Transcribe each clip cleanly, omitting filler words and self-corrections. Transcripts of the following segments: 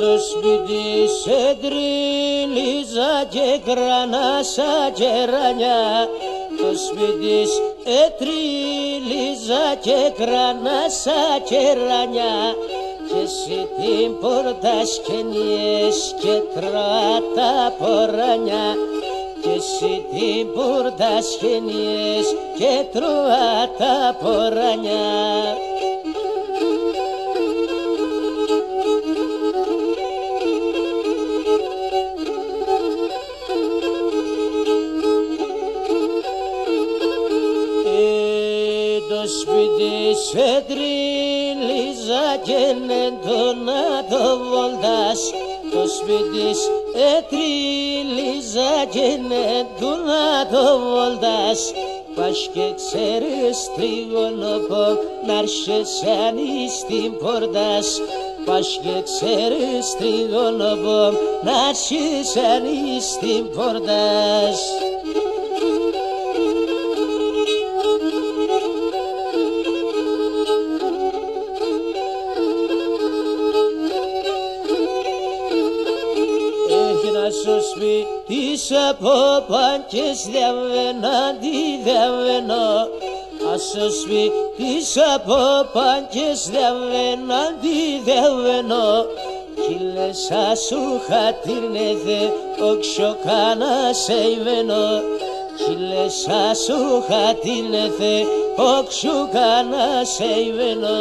στο σπίτι σε τριλίζα και κρανάσα γερανιά. Το σπίτι τριλίζα και κρανάσα γερανιά. Και εσύ την πόρτα σκενιές και τράτα πορανιά. Και εσύ την πόρτα σκενιές και τράτα πορανιά. Το σπίτι σε τριλίζα και νέντονα το βολτάς. Το σπίτι τριλίζα και νέντονα το βολτάς. Πας και ξέρεις τριγωνοπό ν'άρσες αν στην πόρτας. Πας και ξέρεις τριγωνοπό ν'άρσες αν στην πόρτας. Στο σπίτι από πάντες διαβαίναντι διαβαίνω. Ας στο σπίτι από πάντες διαβαίναντι διαβαίνω. Κι λες ασου χατήρνετε όξιο κάνα σε ημένω. Κι λες ασου χατήρνετε όξιο κάνα σε ημένω.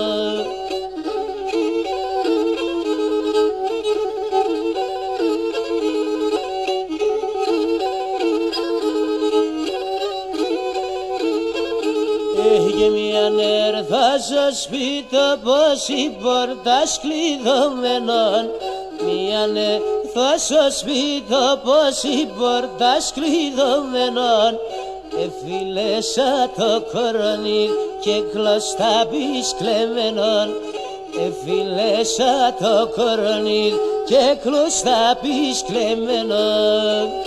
Και μιαν έρθα στο σπίτι πως η πόρτας κλειδωμένον. Μιαν έρθα στο σπίτι πως η πόρτας κλειδωμένον. Εφίλεσα το κορονί και κλωστά πεις κλεμμένον. Εφίλεσα το κορονί και κλωστά πεις κλεμμένον.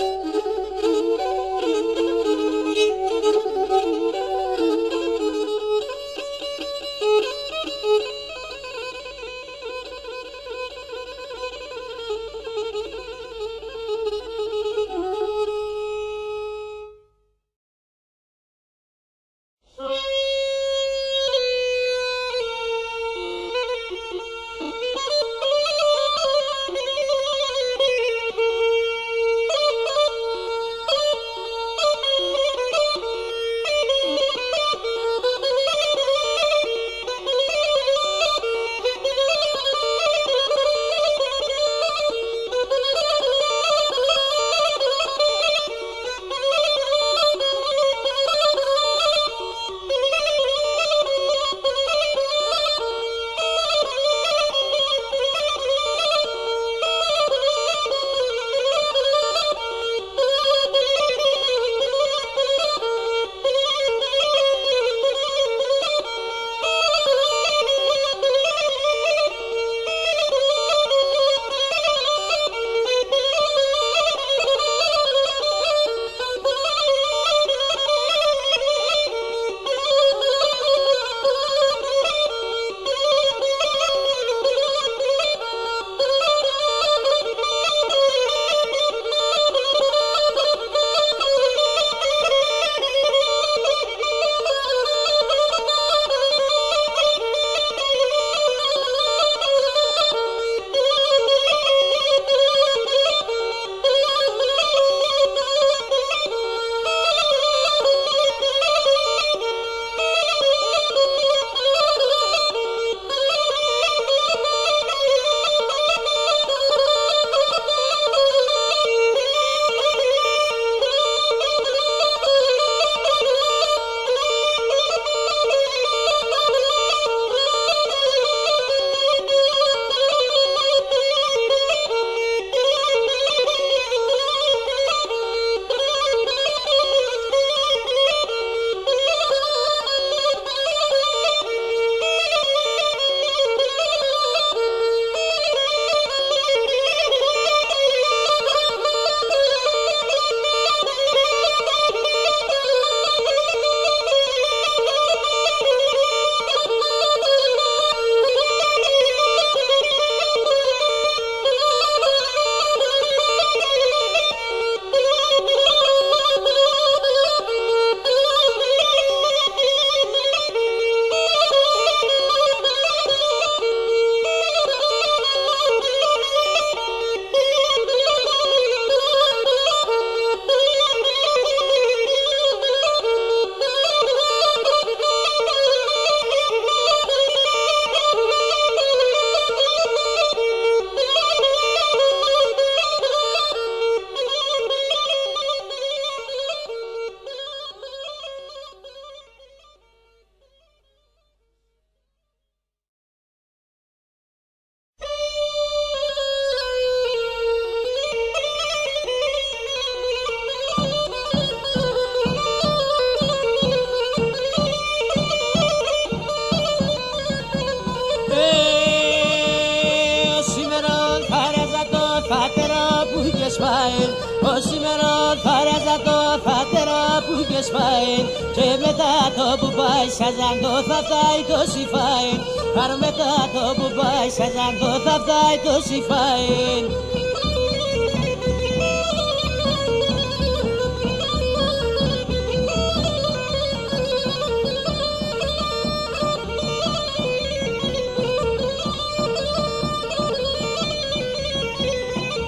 μετά το που πάει σαζαντό θα φτάει το σιφάιν. Παρ' μετά το που πάει σαζαντό θα φτάει το σιφάιν.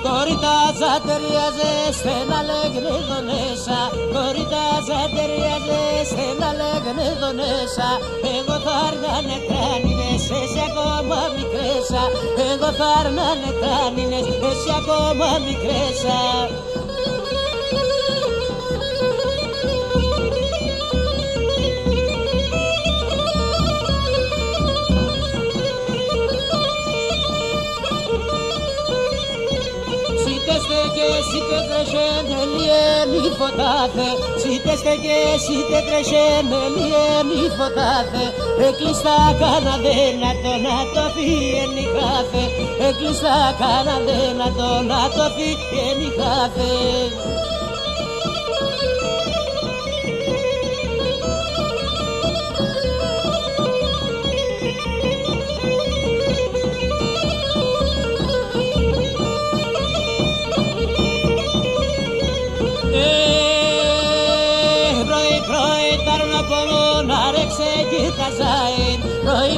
Κορίτα ζατεριάζε στενά λέγνε δονέσα. Κορίτα ζατεριάζε στενά λέγνε δονέσα. Εγώ θα έρνανε κράνινες, εσύ ακόμα μικρέσα. Εγώ θα έρνανε κράνινες, εσύ ακόμα μικρέσα. Σίτε τρεσένε λιέμι φωτάθε. Σίτεστε και σίτε τρεσένε λιέμι φωτάθε. Έκλειστα κάναδε να το φύγει κάθε. Έκλειστα κάναδε να το φύγει κάθε.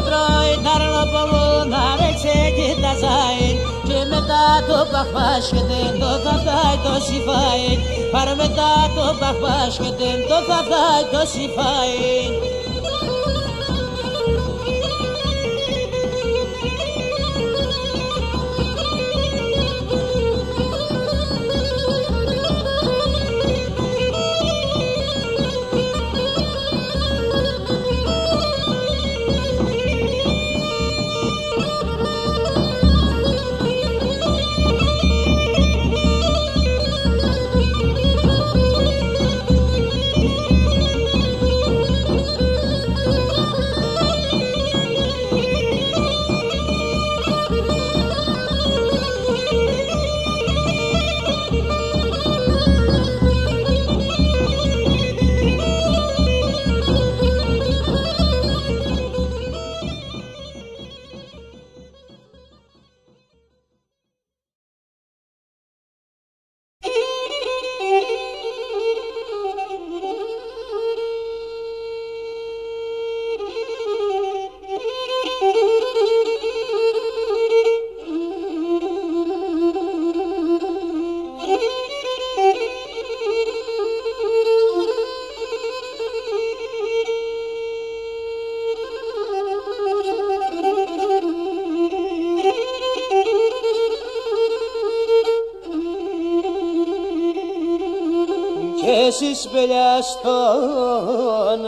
Πρωί ταρνοπομούν άρεξε και τα ζάιν. Και μετά το παχπάσκετεν το θα φτάει το σιφάιν. Παρ' μετά το παχπάσκετεν το θα φτάει το σιφάιν. Εσείς πελιαστών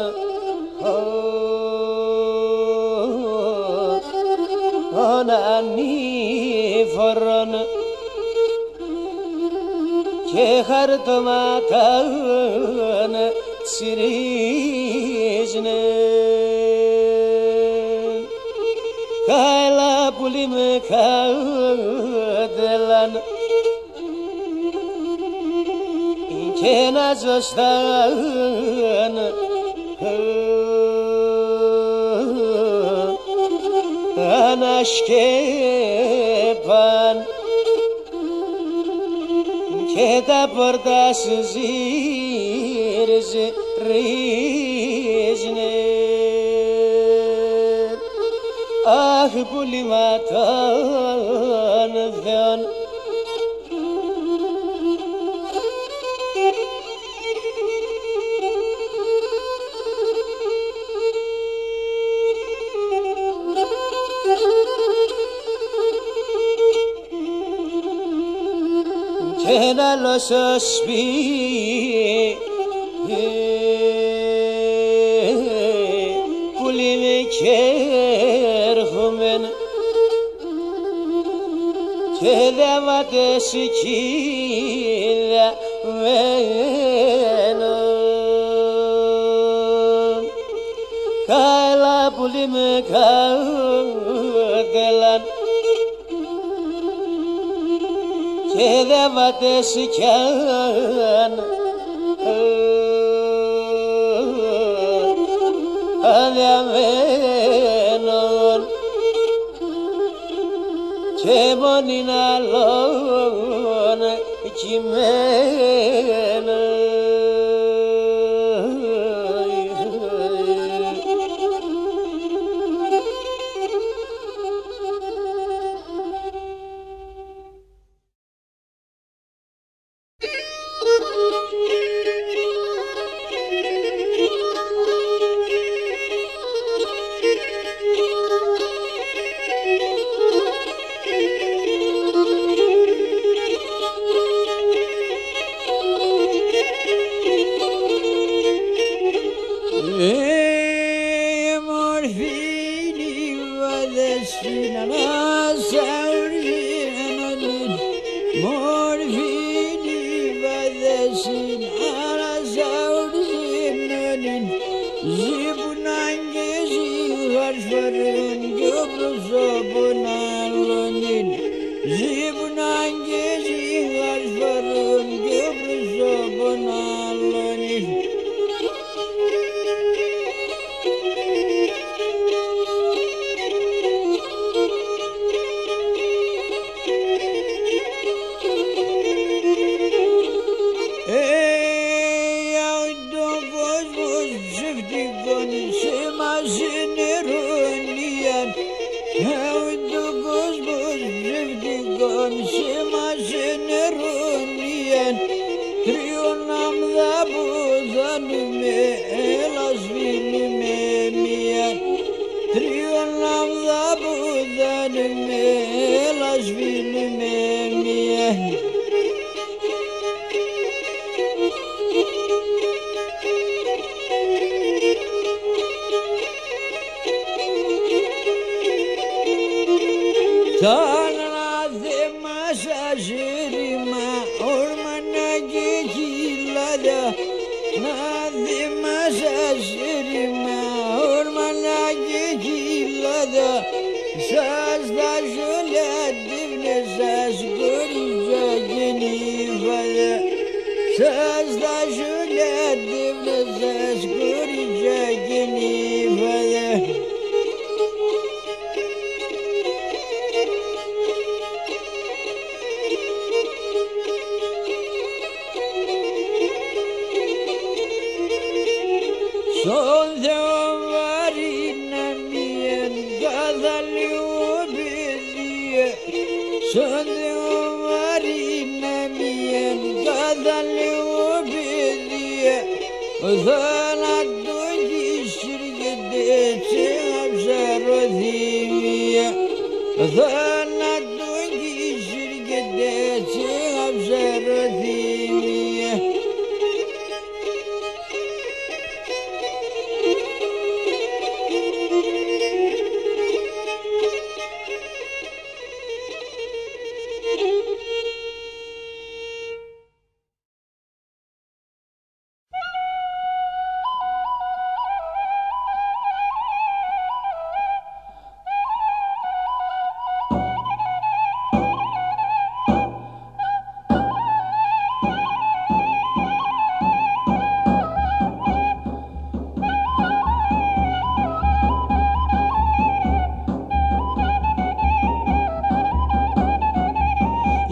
ανήφορων και χαρτωμάτων τσιρίζνε. Καέλα πουλί με κάτελαν και να ζωστάν ανασκέπαν και τα πόρτα σου ρίζνε. Αχ, πουλήματων θεών και ένα λόσο σπίτι που λέμε και έρχομεν και δεύατε σου κοίτα μένω. Καέλα που λέμε κάτελαν και δεύατε σου κι αν διαμένων και μόνην άλλων κειμένα.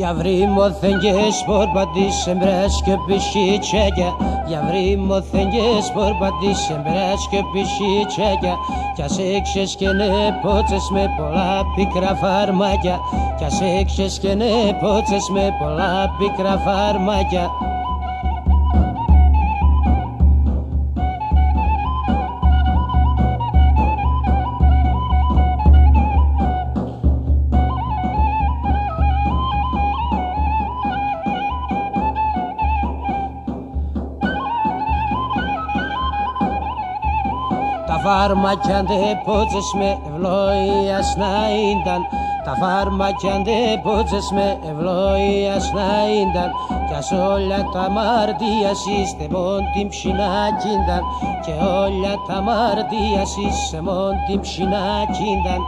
Ja vrimo thëngje spor badisë mbreshkë pishiqegja. Ja vrimo thëngje spor badisë mbreshkë pishiqegja. Kja se ksheshkene poces me pola pikra farmagja. Kja se ksheshkene poces me pola pikra farmagja. farmacia de poces me eυλογίας να ήταν. Τα φάρμακια de poces με ευλογίας να ήταν. Κι ας όλα τα αμαρτία είστε μόν την ψινάκι ήταν. Και όλα τα αμαρτία είστε μόν την ψινάκι ήταν.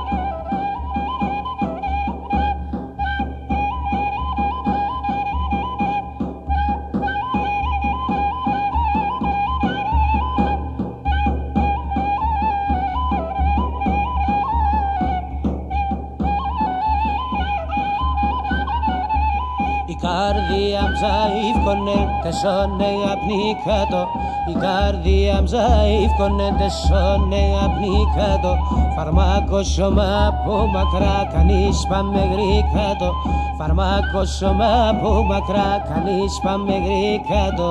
καρδία μζαΐφκονε τεσόνε απνίκατο. Η καρδία μζαΐφκονε τεσόνε απνίκατο. Φαρμάκο σώμα από μακρά κανείς πάμε γρήκατο. Φαρμάκο σώμα από μακρά κανείς πάμε γρήκατο.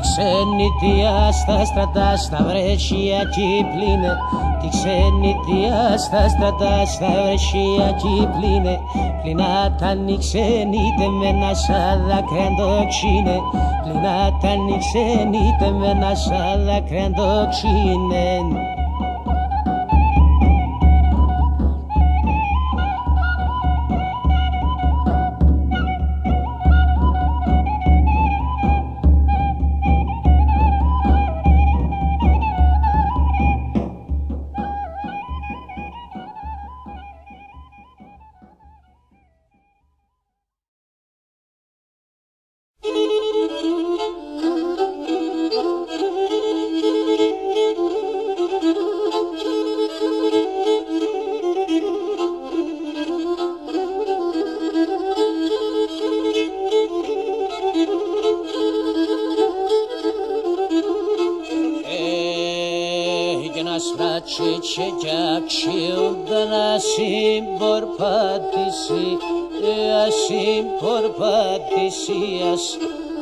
Ξενιτιά στα στρατά, στα βρέσια κι πλήνε. Τη ξενιτιά στα στρατά, στα βρέσια κι πλήνε. Πληνά τα νιξενείτε με ένα σαν δάκρυαν το ξύνε. Πληνά τα νιξενείτε με ένα σαν δάκρυαν το ξύνε.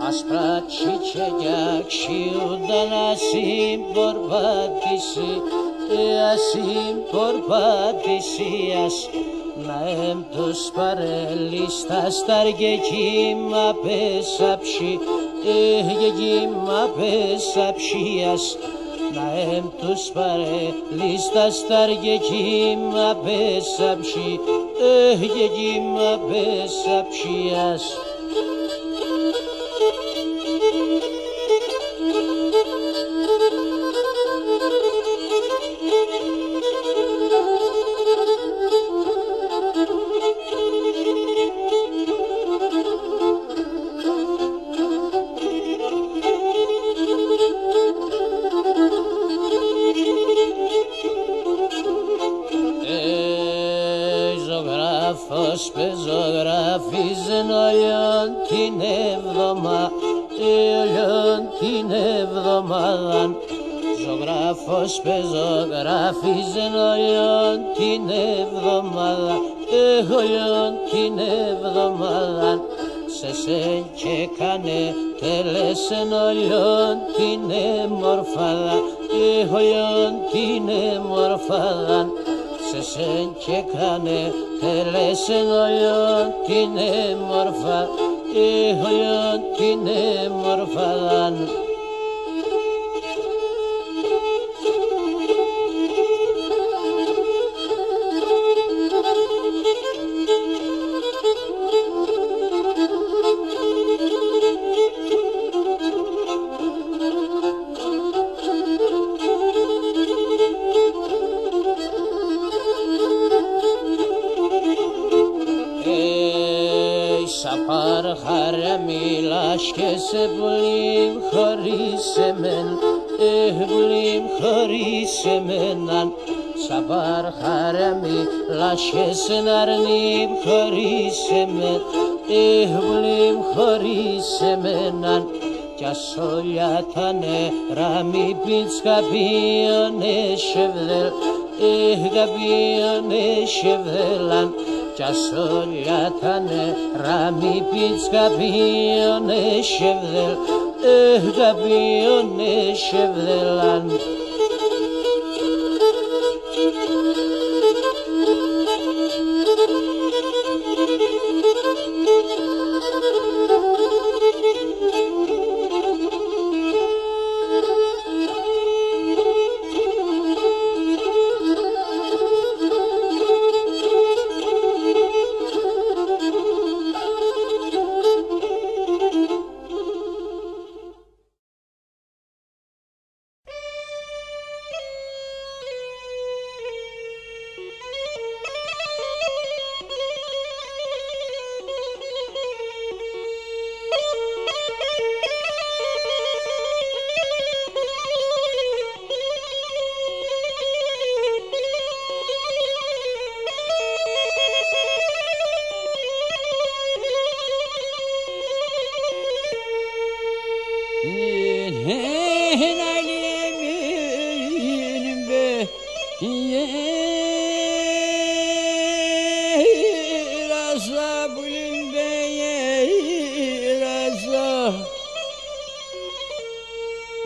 Άσπρα τσιτσέκια ξύουδανα συμπορπατησίας. Να τους παρέλει στα σταργεκίμα πεσαψί, γεκίμα πεσαψίας. Να τους παρέλει στα σταργεκίμα πεσαψί, γεκίμα πεσαψίας. Πεζογραφίζεν όλον την εβδομάδαν. Ζωγράφος πεζογραφίζεν όλον την εβδομάδαν. Όλον την εβδομάδαν. Σε σεν και κάνε τελέσεν όλον την εμορφάδα. Όλον την εμορφάδαν. Σε σεν και κάνε τελέσεν όλον την εμορφά, όλον την εμορφάδαν. Παρχάρα μιλάς και σε πουλήμ χωρίς εμένα, πουλήμ χωρίς εμέναν. Σαν παρχάρα μιλάς και σε ναρνήμ χωρίς εμένα, πουλήμ χωρίς εμέναν. Κι ας όλα τα νερά μη πίνεις καπίωνε σεβδέλ, καπίωνε σεβδέλαν. Κι ας όλα τα νερά μη πίνεις καπίωνε σεβδέλ, καπίωνε σεβδέλαν.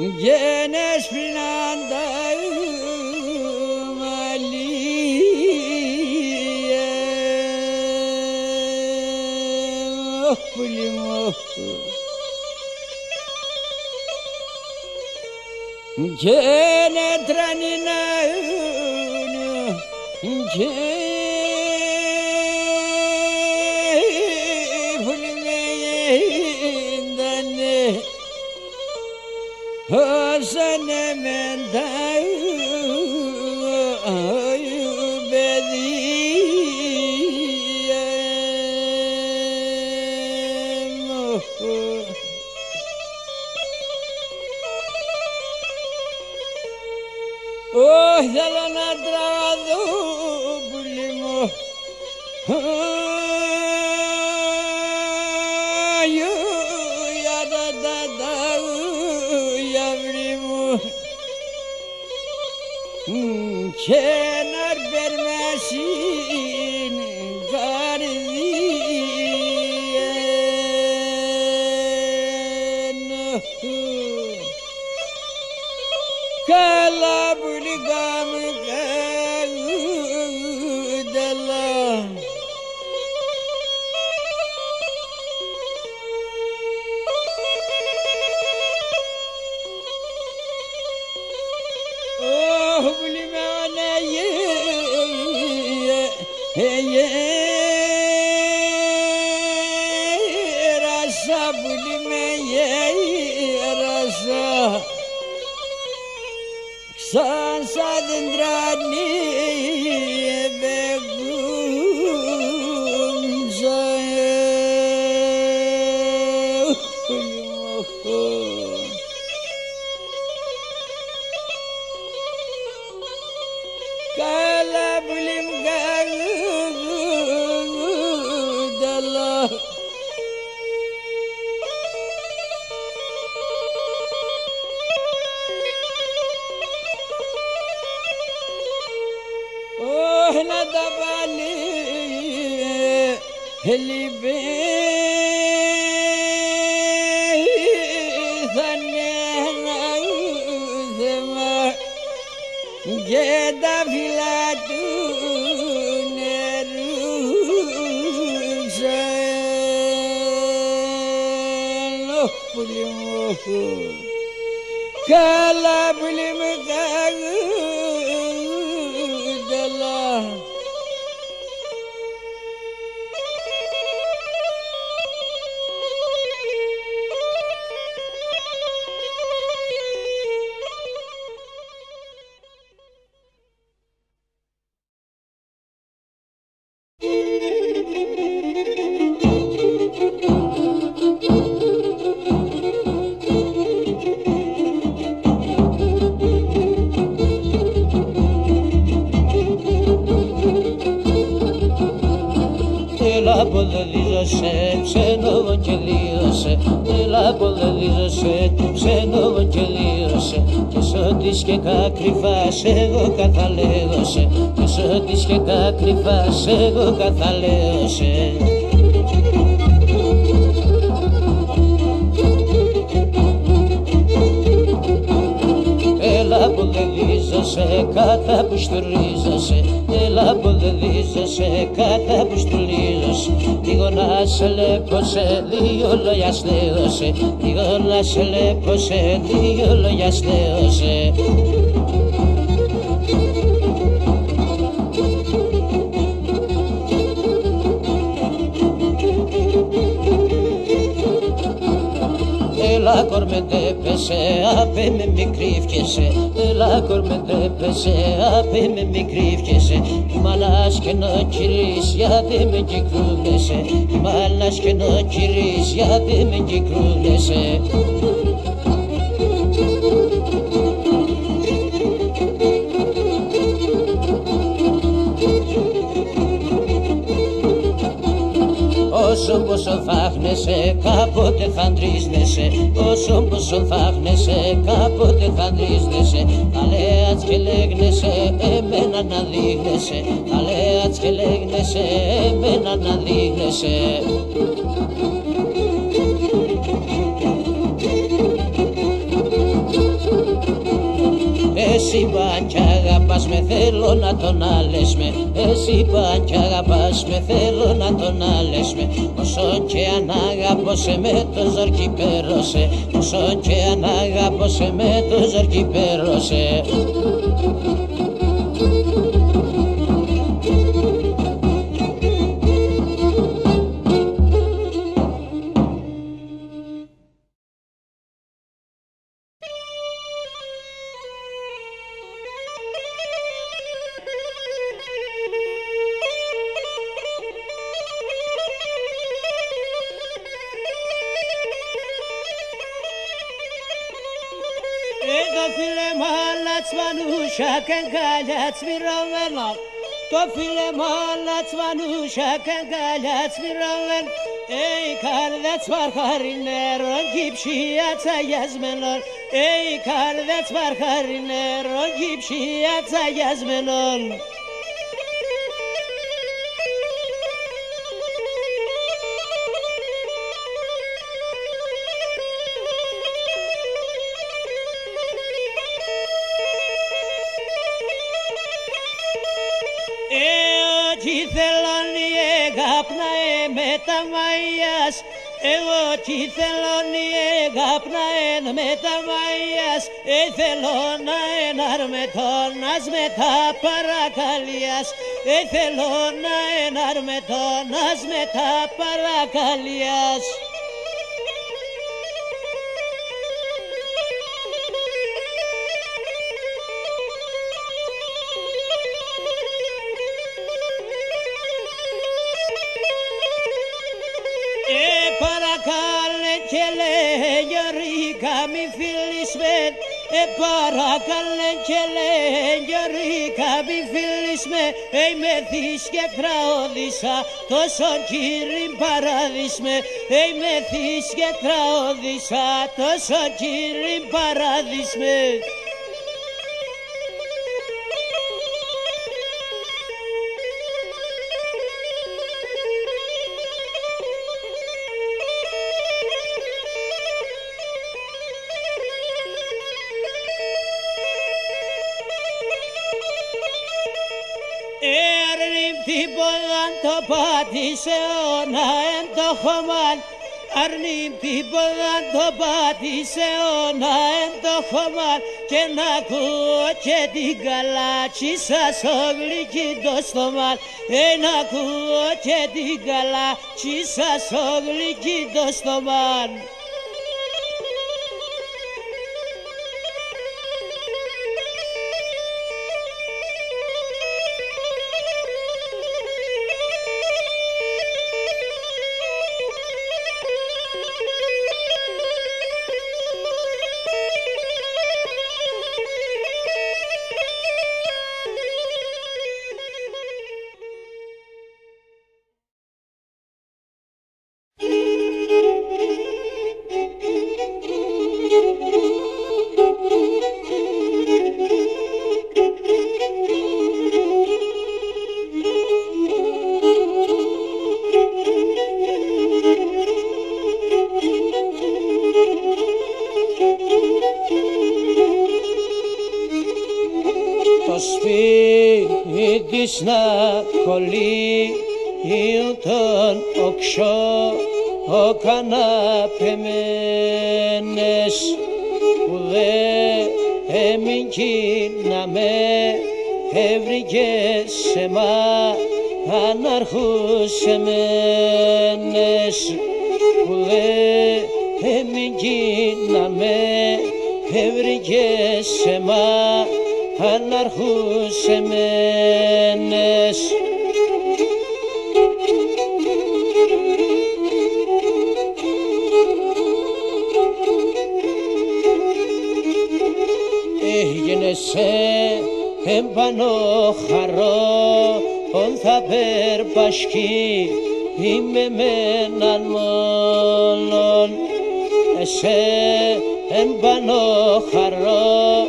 Gene spinandayım Aliye Oh bulim oh Gene trenine Hasane mendai bediyem Oh zalana drado bulimo Ayu ya da da da Kenar vermesin gardiyen Kalabuli gamı gâdala Oh bulime anayı rasa bulime rasa san sadindrani begum zay Kala bulim gâdala Oh nadabali helibe thanena uzema Geda filatu nerusen Oh bulim oh Kala bulim gâdala Ξενοβαγγελίωσε, έλα πολελίζωσε, ξενοβαγγελίωσε και σ' ό,τι σκεκά κρυφάς εγώ καθαλέγωσε και σ' ό,τι σκεκά κρυφάς εγώ καθαλέγωσε Έλα πολελίζωσε, κάτα που στουρίζωσε Έλα πολελίζωσε, κάτα που στουρίζωσε Λίγο να σε λέπωσε, δύο λόγια στέγωσε Λίγο να σε λέπωσε, δύο λόγια στέγωσε Έλα κορμεντέ πέσε, απέ με μικρή φκεσέ Έλα κορμεντέ πέσε, απέ με μικρή φκεσέ Μάλας και νο κυρίς, γιατί με κυκρούλεσαι Μάλας και νο κυρίς, γιατί με κυκρούλεσαι πόσο φάχνεσαι, κάποτε θα ντρίζεσαι. Όσο φάχνεσαι, κάποτε θα ντρίζεσαι. Αλέατς και λέγνεσαι, εμένα να δείχνεσαι. Αλέατς και λέγνεσαι, εμένα να δείχνεσαι. Εσύ παν κι αγαπάς με, θέλω να τον άλες με. Εσύ παν κι αγαπάς με, θέλω να τον άλες με. Όσον και αν αγαπώσε με, το ζόρκι πέρωσε. Όσον και αν αγαπώσε με, το ζόρκι πέρωσε. Το φίλε μάλατς μανούσα καγκαλιάτς μοιράβεν. Ey kardeş var harineron gipşiya yazmenon. Ey kardeş var harineron gipşiya yazmenon. Εγώ τι θέλω νιεγάπναεν με τα μαγιάς. Θέλω να εναρμετώνας με τα παρακαλίας. Θέλω να εναρμετώνας με τα παρακαλίας. Μη φίλεις με, παρακαλέ και λεγιωρίκα μη φίλεις με. Μεθείς και τραώδησα τόσο κύριν παράδεισ με. Μεθείς και τραώδησα τόσο κύριν παράδεισ με. Το πάτησε όνα εν το χωμάν. Αρνήμ τίποτα το πάτησε όνα εν το χωμάν. Και να ακούω και την καλάτσι σας γλυκή το στομάν. Να ακούω και την καλάτσι σας γλυκή το στομάν. να κολλεί τον οξό ο καναπεμένες που δε έμεινκει να με έβρικε σε μα αναρχούσε μένες που δε έμεινκει να με έβρικε σε μα αναρχούσε μένες. Έγινεσαι εμπάνω χαρό ον θα περπασκεί είμαι με έναν μόνον. Εσέν πάνω χαρό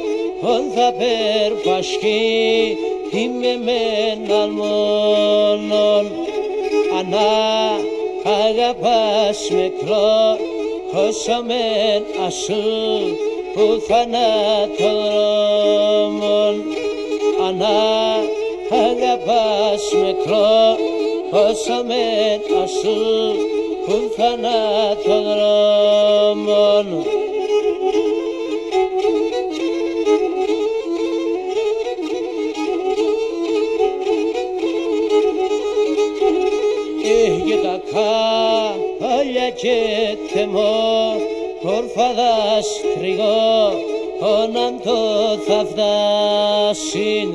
θα περπασχεί, είμαι με έναν μόνον. Ανά αγαπάς μικρό, όσο μεν ασού που θανατοδρόμων. Ανά αγαπάς μικρό, όσο μεν ασού που θανατοδρόμων. Και τα κάλια και τεμό, ορφαδά στριγώ, όναν το θα φτάσιν.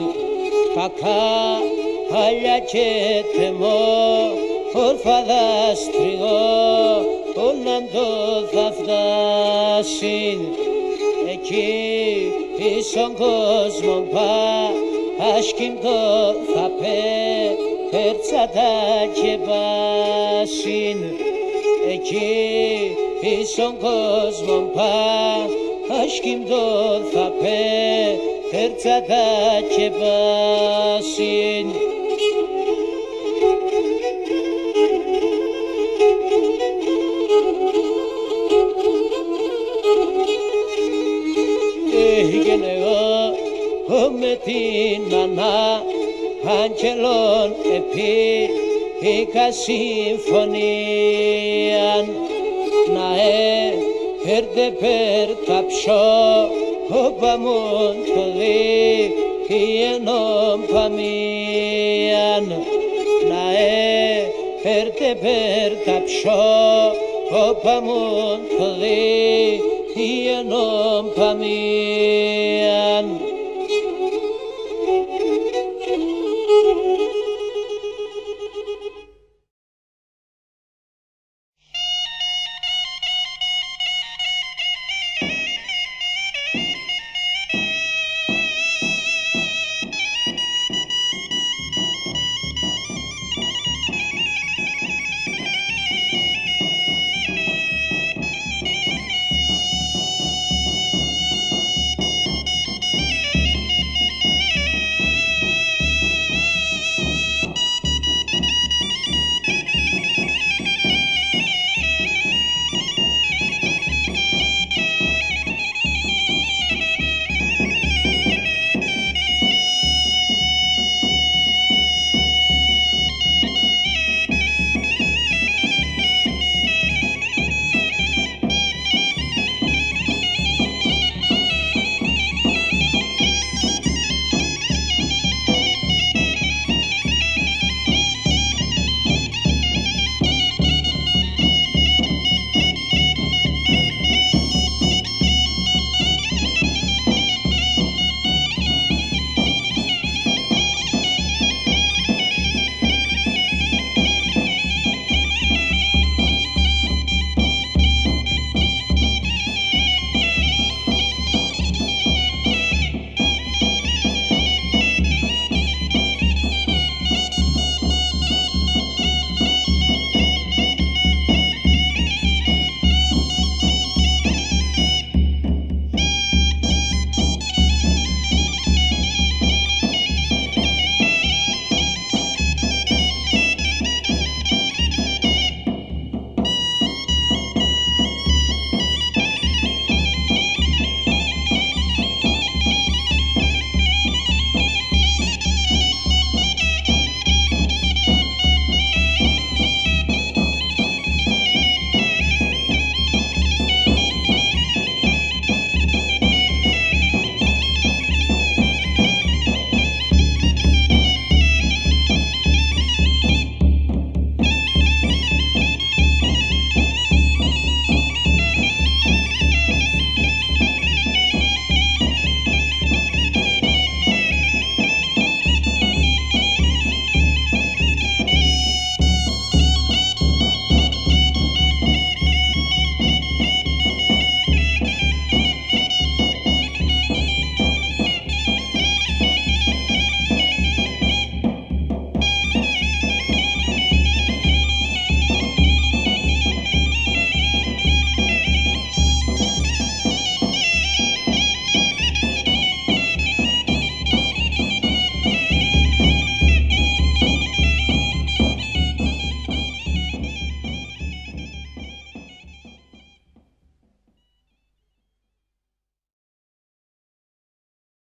Τα κάλια και τεμό, ορφαδά στριγώ, όναν το θα φτάσιν. Εκεί ίσον κόσμον άσχυντο θα περτσάτα και πάσιν. Εκεί ίσον κόσμον άσχυντο θα περτσάτα και πάσιν. Έγινε εγώ με την Ανά Αγγελών είχα συμφωνίαν να έρτε περ τα πιο όπαμον το διένον παμίαν. Να έρτε περ τα πιο όπαμον το διένον παμίαν.